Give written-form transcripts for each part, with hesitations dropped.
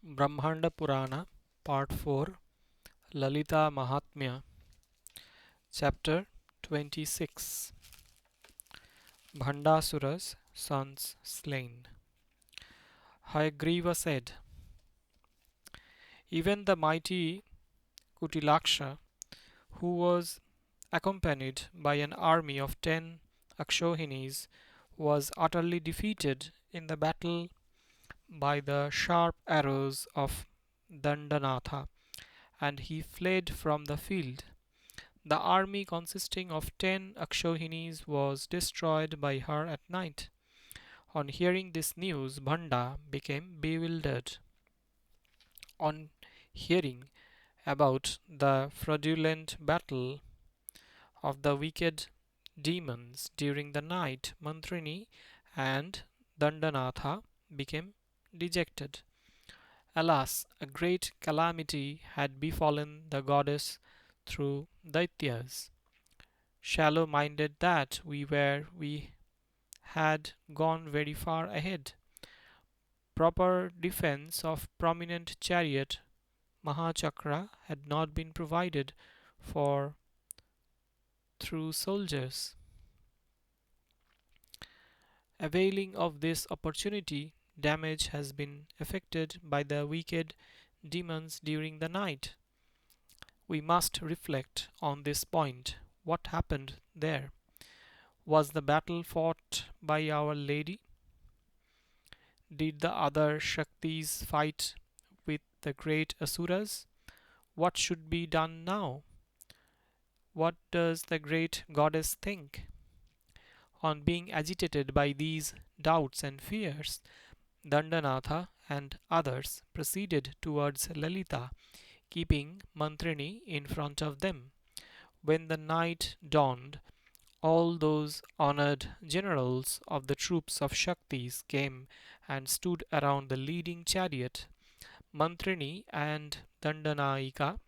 Brahmanda Purana, Part 4, Lalita Mahatmya, Chapter 26. Bhandasura's sons slain. Hayagriva said, even the mighty Kutilaksha, who was accompanied by an army of 10 Akshohinis, was utterly defeated in the battle by the sharp arrows of Dandanatha, and he fled from the field. The army consisting of 10 Akshohinis was destroyed by her at night. On hearing this news, Bhanda became bewildered. On hearing about the fraudulent battle of the wicked demons during the night, Mantrini and Dandanatha became dejected. Alas, a great calamity had befallen the goddess through Daityas. Shallow minded that we had gone very far ahead. Proper defense of prominent chariot Mahachakra had not been provided for through soldiers. Availing of this opportunity, damage has been effected by the wicked demons during the night. We must reflect on this point. What happened there? Was the battle fought by Our Lady? Did the other Shaktis fight with the great Asuras? What should be done now? What does the great goddess think? On being agitated by these doubts and fears, Dandanatha and others proceeded towards Lalita, keeping Mantrini in front of them. When the night dawned, all those honored generals of the troops of Shaktis came and stood around the leading chariot. Mantrini and Dandanaika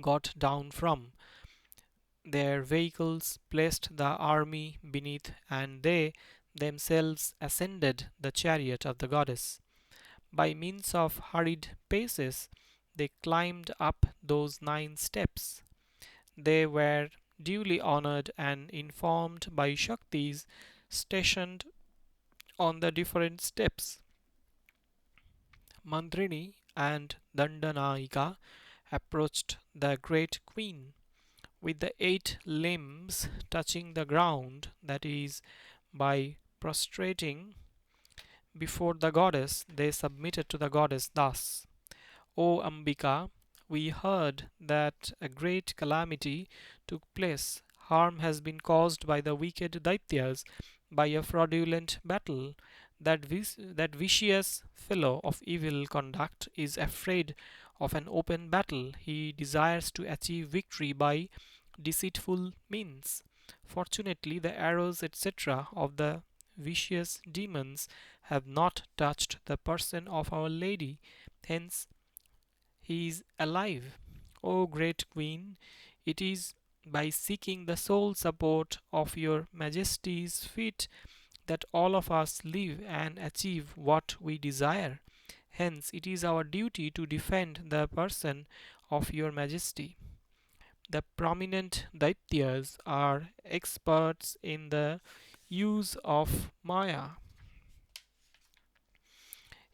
got down from their vehicles, placed the army beneath, and they themselves ascended the chariot of the goddess. By means of hurried paces, they climbed up those 9 steps. They were duly honored and informed by Shaktis stationed on the different steps. Mantrini and Dandanaika approached the great queen with the 8 limbs touching the ground, that is, by prostrating before the goddess, they submitted to the goddess thus: O Ambika, we heard that a great calamity took place. Harm has been caused by the wicked Daityas by a fraudulent battle. That vicious fellow of evil conduct is afraid of an open battle. He desires to achieve victory by deceitful means. Fortunately, the arrows, etc., of the vicious demons have not touched the person of Our Lady. Hence, he is alive. O great Queen, it is by seeking the sole support of your Majesty's feet that all of us live and achieve what we desire. Hence, it is our duty to defend the person of your Majesty. The prominent Daityas are experts in the use of Maya.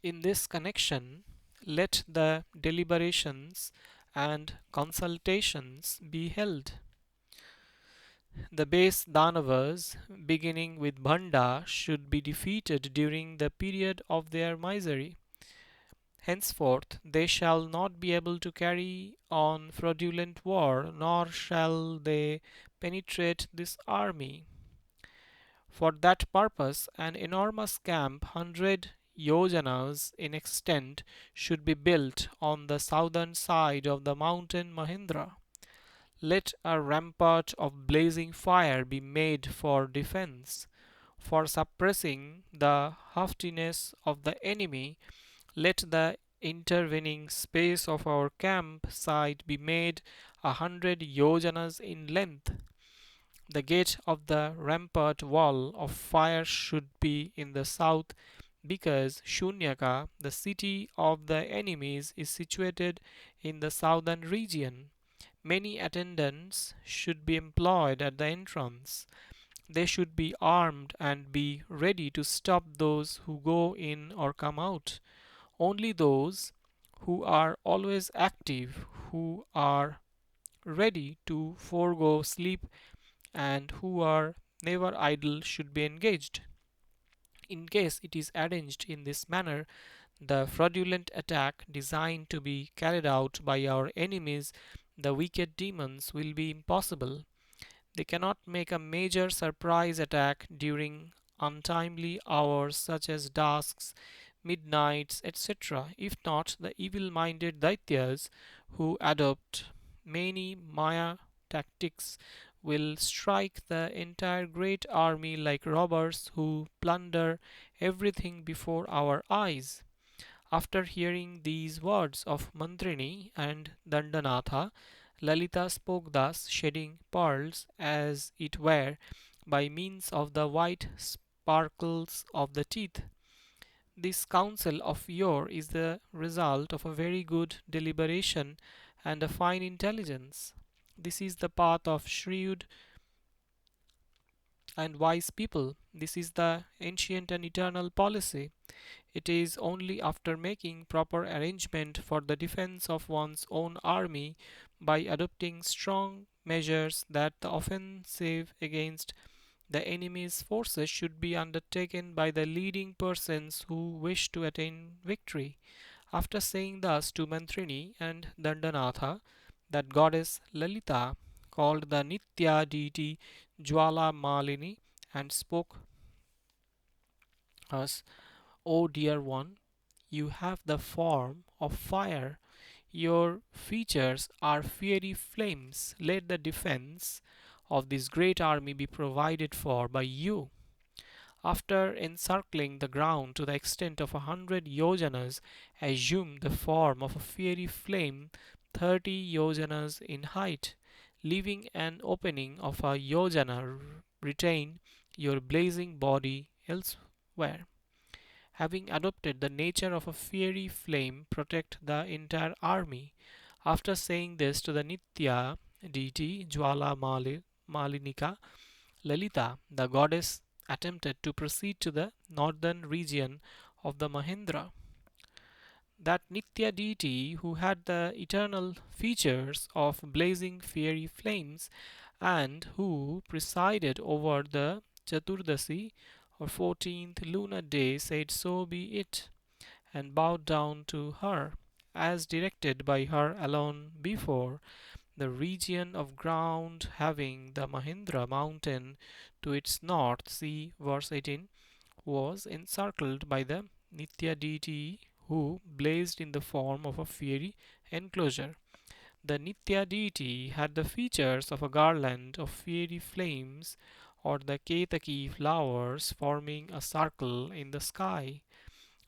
In this connection, let the deliberations and consultations be held. The base Danavas, beginning with Bhanda, should be defeated during the period of their misery. Henceforth they shall not be able to carry on fraudulent war, nor shall they penetrate this army. For that purpose, an enormous camp, 100 yojanas in extent, should be built on the southern side of the mountain Mahendra. Let a rampart of blazing fire be made for defense. For suppressing the haughtiness of the enemy, let the intervening space of our camp site be made 100 yojanas in length. The gate of the rampart wall of fire should be in the south, because Shunyaka, the city of the enemies, is situated in the southern region. Many attendants should be employed at the entrance. They should be armed and be ready to stop those who go in or come out. Only those who are always active, who are ready to forego sleep, and who are never idle should be engaged. In case it is arranged in this manner, the fraudulent attack designed to be carried out by our enemies, the wicked demons, will be impossible. They cannot make a major surprise attack during untimely hours such as dusks, midnights, etc. If not, the evil minded Daityas who adopt many Maya tactics will strike the entire great army like robbers who plunder everything before our eyes. After hearing these words of Mantrini and Dandanatha, Lalita spoke thus, shedding pearls, as it were, by means of the white sparkles of the teeth. This counsel of yore is the result of a very good deliberation and a fine intelligence. This is the path of shrewd and wise people. This is the ancient and eternal policy. It is only after making proper arrangement for the defense of one's own army by adopting strong measures that the offensive against the enemy's forces should be undertaken by the leading persons who wish to attain victory. After saying thus to Mantrini and Dandanatha, that goddess Lalita called the Nitya deity Jwala Malini and spoke us, O dear one, you have the form of fire. Your features are fiery flames. Let the defense of this great army be provided for by you. After encircling the ground to the extent of 100 yojanas, assume the form of a fiery flame 30 yojanas in height, leaving an opening of a yojana. Retain your blazing body elsewhere. Having adopted the nature of a fiery flame, protect the entire army. After saying this to the Nitya deity Jwala Malinika, Lalita, the goddess, attempted to proceed to the northern region of the Mahendra. That Nitya deity, who had the eternal features of blazing fiery flames and who presided over the Chaturdasi or 14th lunar day, said, So be it, and bowed down to her, as directed by her alone before. The region of ground having the Mahendra mountain to its north, see verse 18, was encircled by the Nitya deity who blazed in the form of a fiery enclosure. The Nitya deity had the features of a garland of fiery flames or the Ketaki flowers forming a circle in the sky.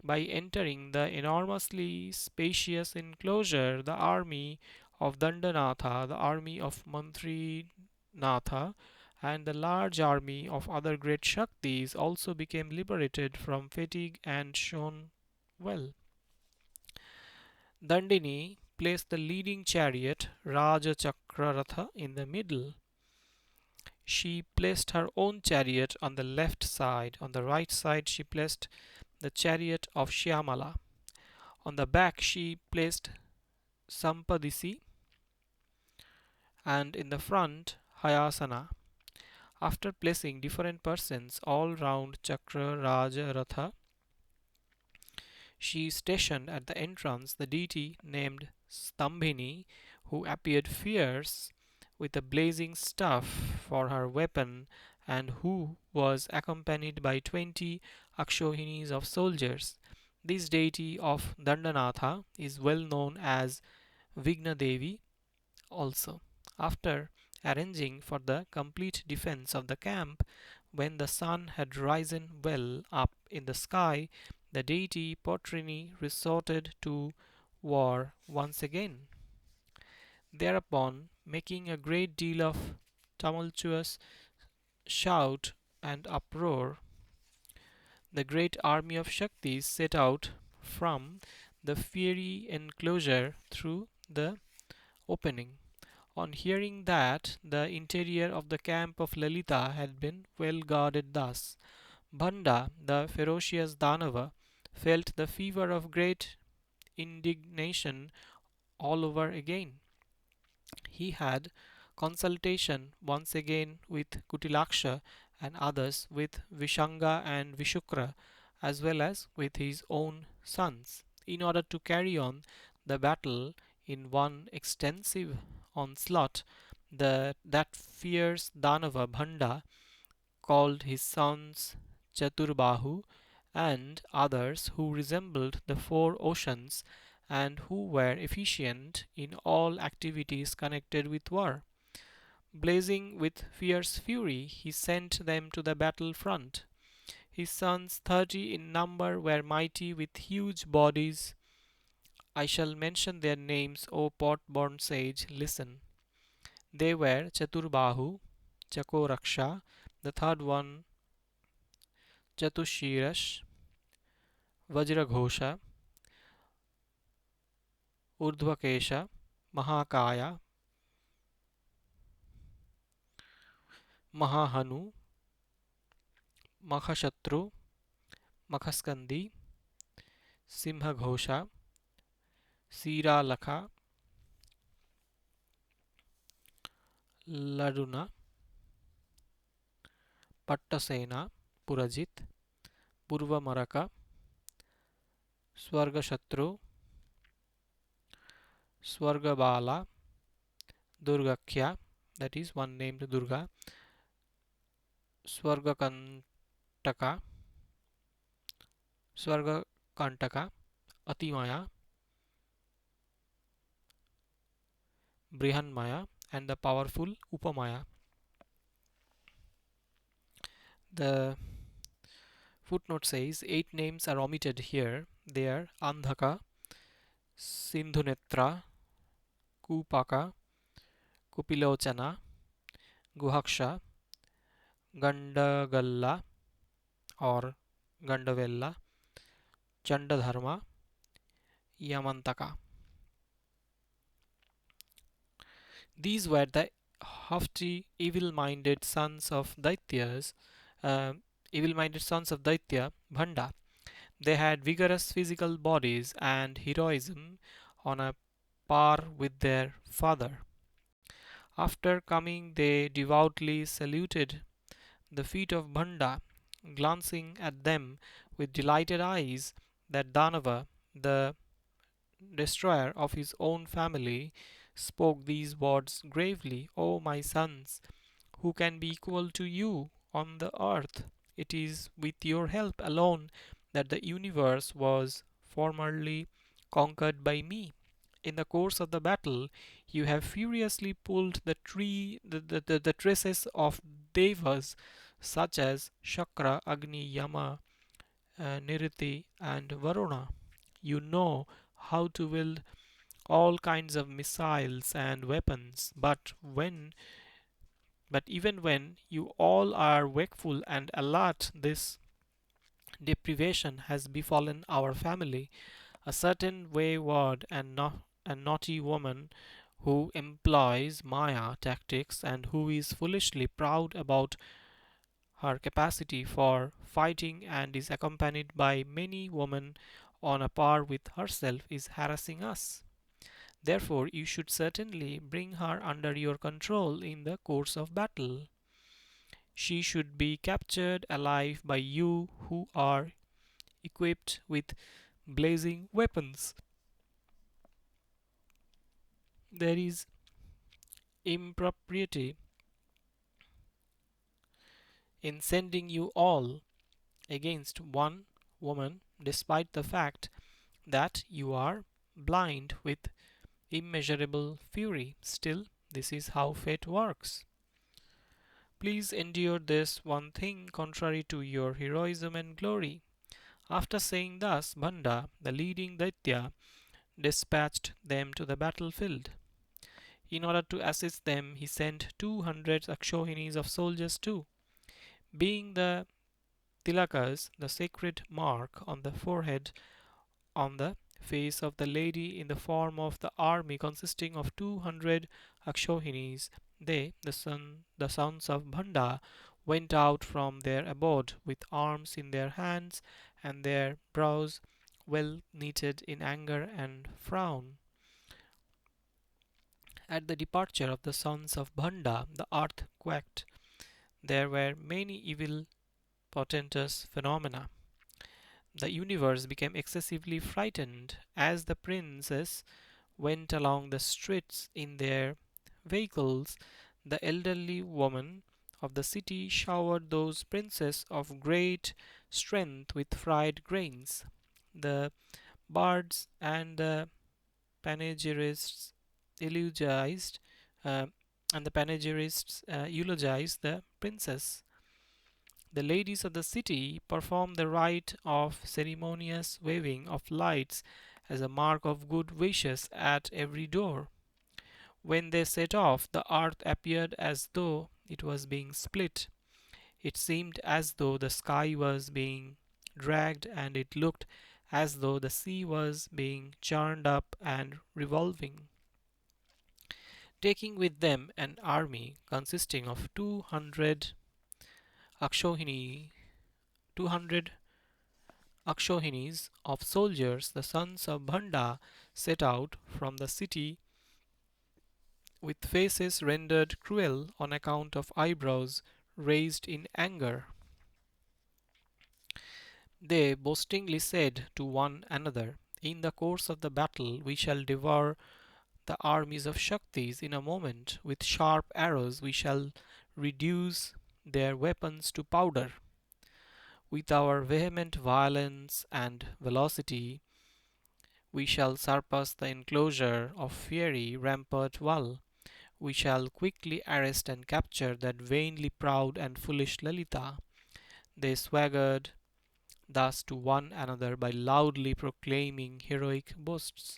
By entering the enormously spacious enclosure, the army of Dandanatha, the army of Mantrinatha, and the large army of other great Shaktis also became liberated from fatigue and shone well. Dandini placed the leading chariot, Raja Chakraratha, in the middle. She placed her own chariot on the left side. On the right side, she placed the chariot of Shyamala. On the back, she placed Sampadisi, and in the front, Hayasana. After placing different persons all round Chakra Raja Ratha, she stationed at the entrance the deity named Stambhini, who appeared fierce with a blazing staff for her weapon and who was accompanied by 20 Akshohinis of soldiers. This deity of Dandanatha is well known as Vigna Devi also. After arranging for the complete defense of the camp, when the sun had risen well up in the sky, the deity Potrini resorted to war once again. Thereupon, making a great deal of tumultuous shout and uproar, The great army of Shaktis set out from the fiery enclosure through the opening. On hearing that the interior of the camp of Lalita had been well guarded thus, Bhanda, the ferocious Danava, felt the fever of great indignation all over again. He had consultation once again with Kutilaksha and others, with Vishanga and Vishukra, as well as with his own sons, in order to carry on the battle in one extensive onslaught. That fierce Danava Bhanda called his sons Chaturbahu and others who resembled the four oceans and who were efficient in all activities connected with war. Blazing with fierce fury, he sent them to the battle front. His sons, 30 in number, were mighty with huge bodies. I shall mention their names, O pot-born sage, listen. They were Chaturbahu, Chakoraksha, the third one Chatushirash, Vajraghosha, Urdhvakesha, Mahakaya, Mahahanu, Makhashatru, Makhaskandi, Simhaghosha, Siralakha, Laduna, Pattasena, Purajit, Purvamaraka, Swargashatru, Swargabala, Durgakhya, that is one named Durga, Swargakantaka, Swargakantaka, Atimaya, Brihanmaya, and the powerful Upamaya. The footnote says 8 names are omitted here. They are Andhaka, Sindhunetra, Kupaka, Kupilochana, Guhaksha, Gandagalla or Gandavella, Chandadharma, Yamantaka. These were the haughty, evil-minded sons of Daityas, uh, evil-minded sons of Daitya, Bhanda. They had vigorous physical bodies and heroism on a par with their father. After coming, they devoutly saluted the feet of Bhanda, glancing at them with delighted eyes. That Danava, the destroyer of his own family, spoke these words gravely: O my sons, who can be equal to you on the earth? It is with your help alone that the universe was formerly conquered by me. In the course of the battle, you have furiously pulled the tresses of devas such as Shakra, Agni, Yama, Niriti, and Varuna. You know how to wield all kinds of missiles and weapons, but even when you all are wakeful and alert, this deprivation has befallen our family. A certain wayward and naughty woman who employs Maya tactics and who is foolishly proud about her capacity for fighting and is accompanied by many women on a par with herself is harassing us. Therefore, you should certainly bring her under your control in the course of battle. She should be captured alive by you who are equipped with blazing weapons. There is impropriety in sending you all against one woman despite the fact that you are blind with immeasurable fury. Still, this is how fate works. Please endure this one thing contrary to your heroism and glory. After saying thus, Bhanda, the leading Daitya, dispatched them to the battlefield. In order to assist them, he sent 200 Akshohinis of soldiers too. Being the tilakas, the sacred mark on the forehead, on the face of the lady in the form of the army consisting of 200 Akshohinis. They, the sons of Bhanda, went out from their abode with arms in their hands and their brows well knitted in anger and frown. At the departure of the sons of Bhanda, the earth quaked. There were many evil portentous phenomena. The universe became excessively frightened as the princes went along the streets in their vehicles. The elderly woman of the city showered those princes of great strength with fried grains. The bards and the panegyrists eulogized, uh, eulogized the princess. The ladies of the city performed the rite of ceremonious waving of lights as a mark of good wishes at every door. When they set off, the earth appeared as though it was being split. It seemed as though the sky was being dragged, and it looked as though the sea was being churned up and revolving, taking with them an army consisting of 200 200 Akshohinis of soldiers. The sons of Bhanda set out from the city with faces rendered cruel on account of eyebrows raised in anger. They boastingly said to one another, "In the course of the battle we shall devour the armies of Shaktis in a moment. With sharp arrows we shall reduce their weapons to powder. With our vehement violence and velocity we shall surpass the enclosure of fiery rampart wall. We shall quickly arrest and capture that vainly proud and foolish Lalita." They swaggered thus to one another by loudly proclaiming heroic boasts.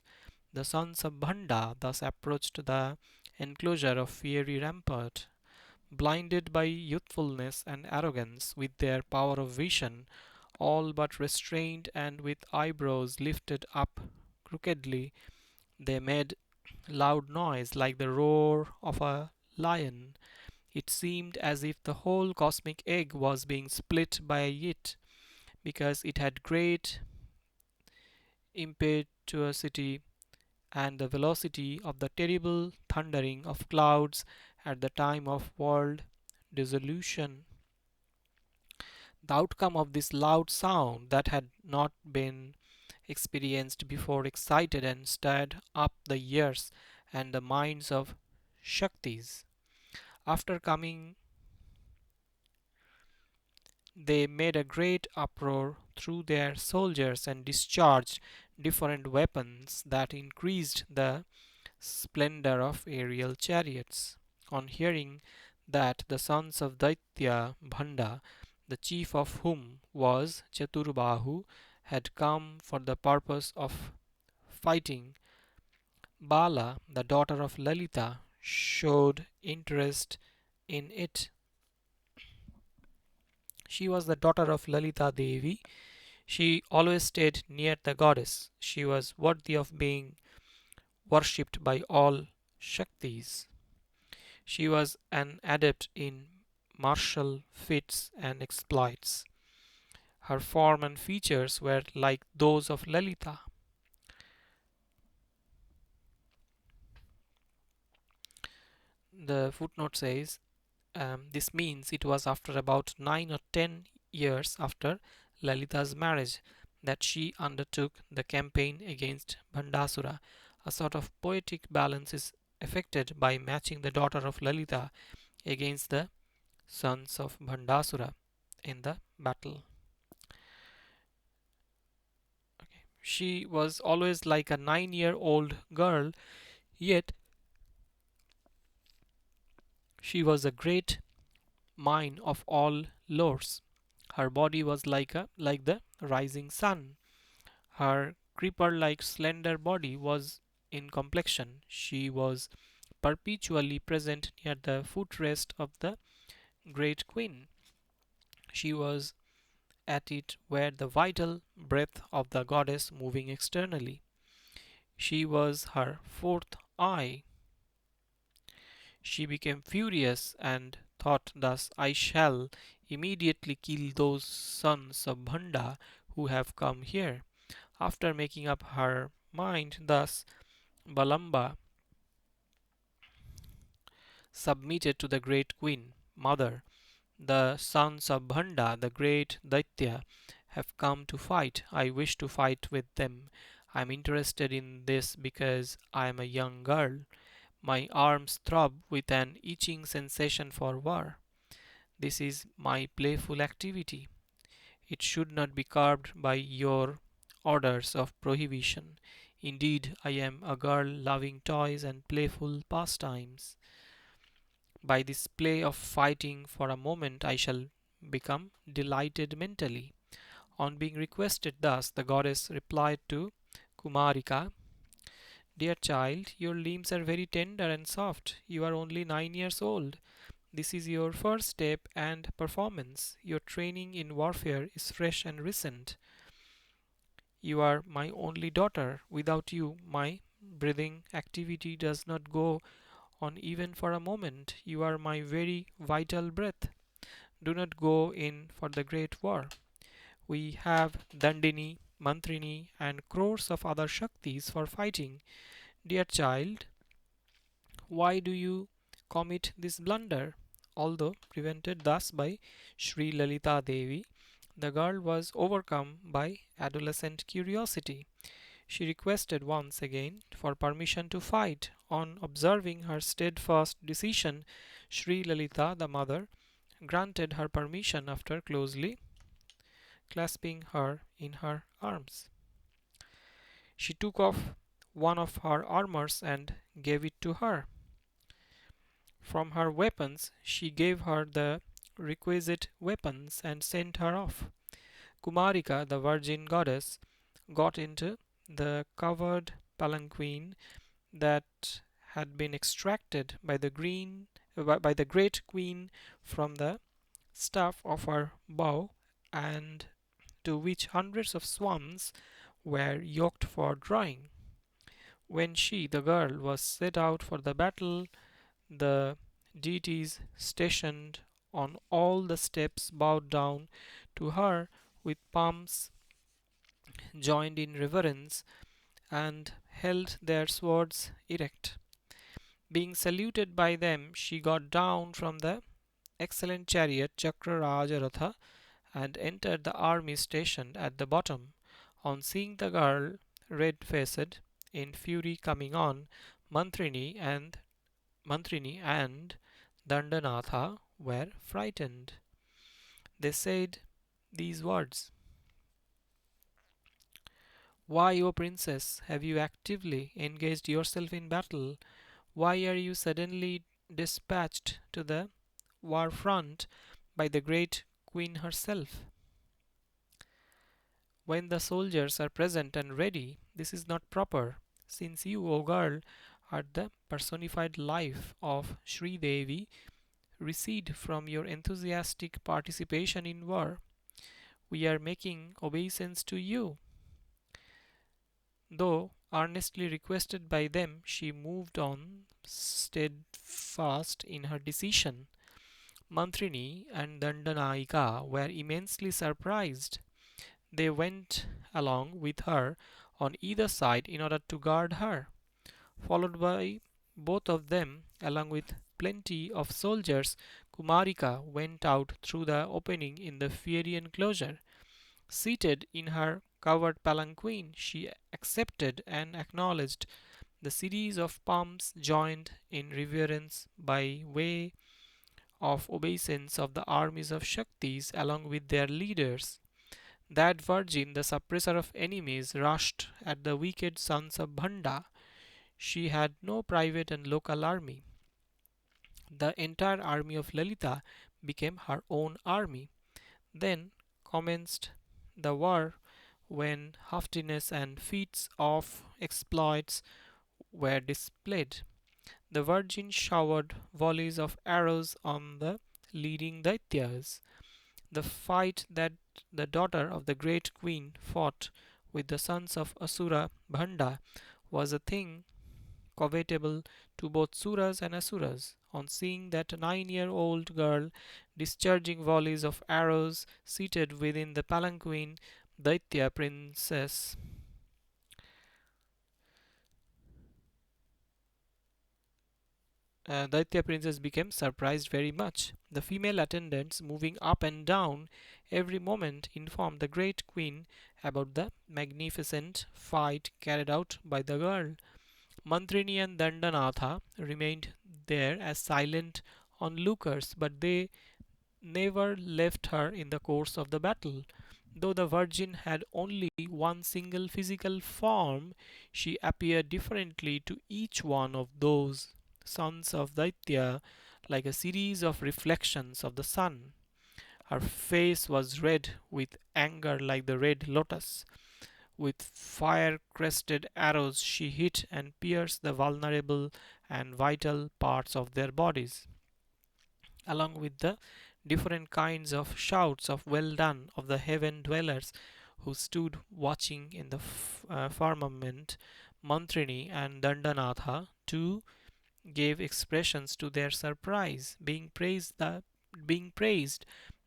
The sons of Bhanda thus approached the enclosure of fiery rampart. Blinded by youthfulness and arrogance, with their power of vision all but restrained and with eyebrows lifted up crookedly, they made loud noise like the roar of a lion. It seemed as if the whole cosmic egg was being split by it, because it had great impetuosity and the velocity of the terrible thundering of clouds at the time of world dissolution. The outcome of this loud sound that had not been experienced before excited and stirred up the ears and the minds of Shaktis. After coming, they made a great uproar through their soldiers and discharged different weapons that increased the splendor of aerial chariots. On hearing that the sons of Daitya Bhanda, the chief of whom was Chaturbahu, had come for the purpose of fighting, Bala, the daughter of Lalita, showed interest in it. She was the daughter of Lalita Devi. She always stayed near the goddess. She was worthy of being worshipped by all Shaktis. She was an adept in martial feats and exploits. Her form and features were like those of Lalita. The footnote says this means it was after about 9 or 10 years after Lalita's marriage that she undertook the campaign against Bhandasura. A sort of poetic balance is effected by matching the daughter of Lalita against the sons of Bhandasura in the battle. Okay. She was always like a 9-year-old girl, yet she was a great mine of all lores. Her body was like the rising sun. Her creeper-like slender body was in complexion. She was perpetually present near the footrest of the great queen. She was at it were the vital breath of the goddess moving externally. She was her fourth eye. She became furious and thought thus: I shall immediately kill those sons of Bhanda who have come here. After making up her mind thus, Balamba submitted to the great queen mother. The sons of Bhanda, the great Daitya, have come to fight. I wish to fight with them. I am interested in this because I am a young girl. My arms throb with an itching sensation for war. This is my playful activity. It should not be curbed by your orders of prohibition. Indeed, I am a girl loving toys and playful pastimes. By this play of fighting for a moment I shall become delighted mentally. On being requested thus, the goddess replied to Kumarika: Dear child, your limbs are very tender and soft. You are only 9 years old. This is your first step and performance. Your training in warfare is fresh and recent. You are my only daughter. Without you, my breathing activity does not go on even for a moment. You are my very vital breath. Do not go in for the great war. We have Dandini, Mantrini, and crores of other Shaktis for fighting. Dear child, why do you commit this blunder? Although prevented thus by Sri Lalita Devi, the girl was overcome by adolescent curiosity. She requested once again for permission to fight. On observing her steadfast decision, Sri Lalita, the mother, granted her permission after closely clasping her in her arms. She took off one of her armors and gave it to her. From her weapons, she gave her the requisite weapons and sent her off. Kumarika, the virgin goddess, got into the covered palanquin that had been extracted by the great queen from the staff of her bow, and to which hundreds of swans were yoked for drawing. When she, the girl, was set out for the battle, the deities stationed on all the steps bowed down to her with palms joined in reverence and held their swords erect. Being saluted by them, she got down from the excellent chariot Chakrarajaratha and entered the army stationed at the bottom. On seeing the girl, red-faced, in fury coming on, Mantrini and Mantrini and Dandanatha were frightened. They said these words: Why, O princess, have you actively engaged yourself in battle? Why are you suddenly dispatched to the war front by the great queen herself? When the soldiers are present and ready, this is not proper, since you, O girl, are the personified life of Sri Devi. Recede from your enthusiastic participation in war. We are making obeisance to you. Though earnestly requested by them, she moved on, steadfast in her decision. Mantrini and Dandanaika were immensely surprised. They went along with her on either side in order to guard her. Followed by both of them, along with plenty of soldiers, Kumarika went out through the opening in the fiery enclosure. Seated in her covered palanquin, she accepted and acknowledged the series of palms joined in reverence by way of obeisance of the armies of Shaktis along with their leaders. That virgin, the suppressor of enemies, rushed at the wicked sons of Bhanda. She had no private and local army. The entire army of Lalita became her own army. Then commenced the war when haughtiness and feats of exploits were displayed. The virgin showered volleys of arrows on the leading Daityas. The fight that the daughter of the great queen fought with the sons of Asura Bhanda was a thing covetable to both Suras and Asuras. On seeing that 9-year-old girl discharging volleys of arrows seated within the palanquin, Daitya princess Daitya princess became surprised very much. The female attendants moving up and down every moment informed the great queen about the magnificent fight carried out by the girl. Mantrini and Dandanatha remained there as silent onlookers, but they never left her in the course of the battle. Though the Virgin had only one single physical form, she appeared differently to each one of those sons of Daitya, like a series of reflections of the sun. Her face was red with anger like the red lotus. With fire crested arrows she hit and pierced the vulnerable and vital parts of their bodies, along with the different kinds of shouts of well done of the heaven dwellers who stood watching in the firmament. Mantrini and Dandanatha too gave expressions to their surprise, being praised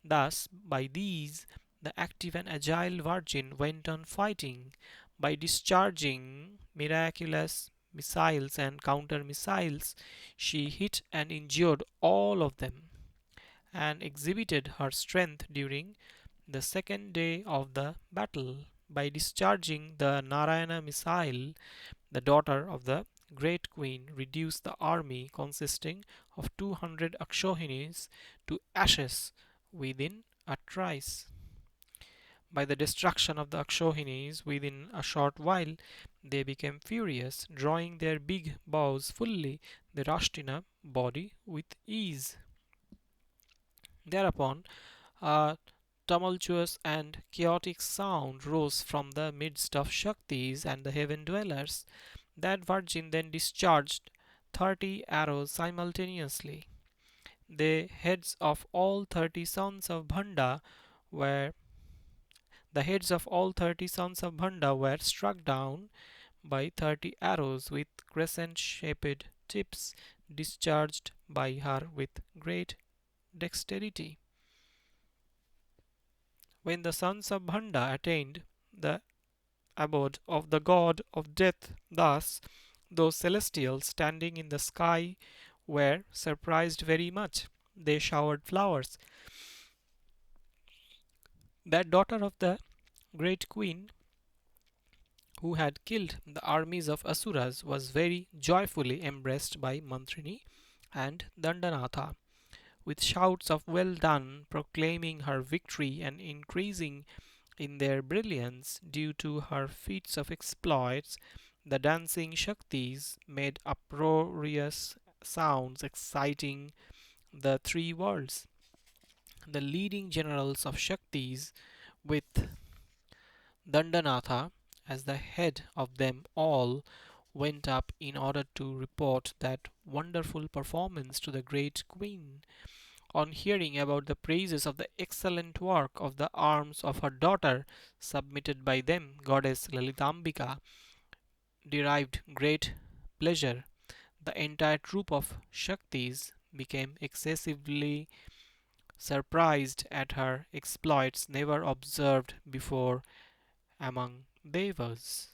thus by these. The active and agile Virgin went on fighting by discharging miraculous missiles and counter missiles. She hit and injured all of them and exhibited her strength during the second day of the battle by discharging the Narayana missile. The daughter of the great queen reduced the army consisting of 200 Akshohinis to ashes within a trice. By the destruction of the Akshohinis within a short while, they became furious, drawing their big bows fully, they rushed in a body with ease. Thereupon a tumultuous and chaotic sound rose from the midst of Shaktis and the heaven dwellers. That virgin then discharged 30 arrows simultaneously. The heads of all 30 sons of Bhanda were the heads of all 30 sons of Bhanda were struck down by 30 arrows with crescent-shaped tips discharged by her with great dexterity. When the sons of Bhanda attained the abode of the god of death, thus those celestials standing in the sky were surprised very much. They showered flowers. That daughter of the great queen who had killed the armies of Asuras was very joyfully embraced by Mantrini and Dandanatha, with shouts of well done proclaiming her victory and increasing in their brilliance due to her feats of exploits. The dancing Shaktis made uproarious sounds exciting the three worlds. The leading generals of Shaktis, with Dandanatha as the head of them all, went up in order to report that wonderful performance to the great queen. On hearing about the praises of the excellent work of the arms of her daughter submitted by them, goddess Lalitambika derived great pleasure. The entire troop of Shaktis became excessively surprised at her exploits never observed before among Devas.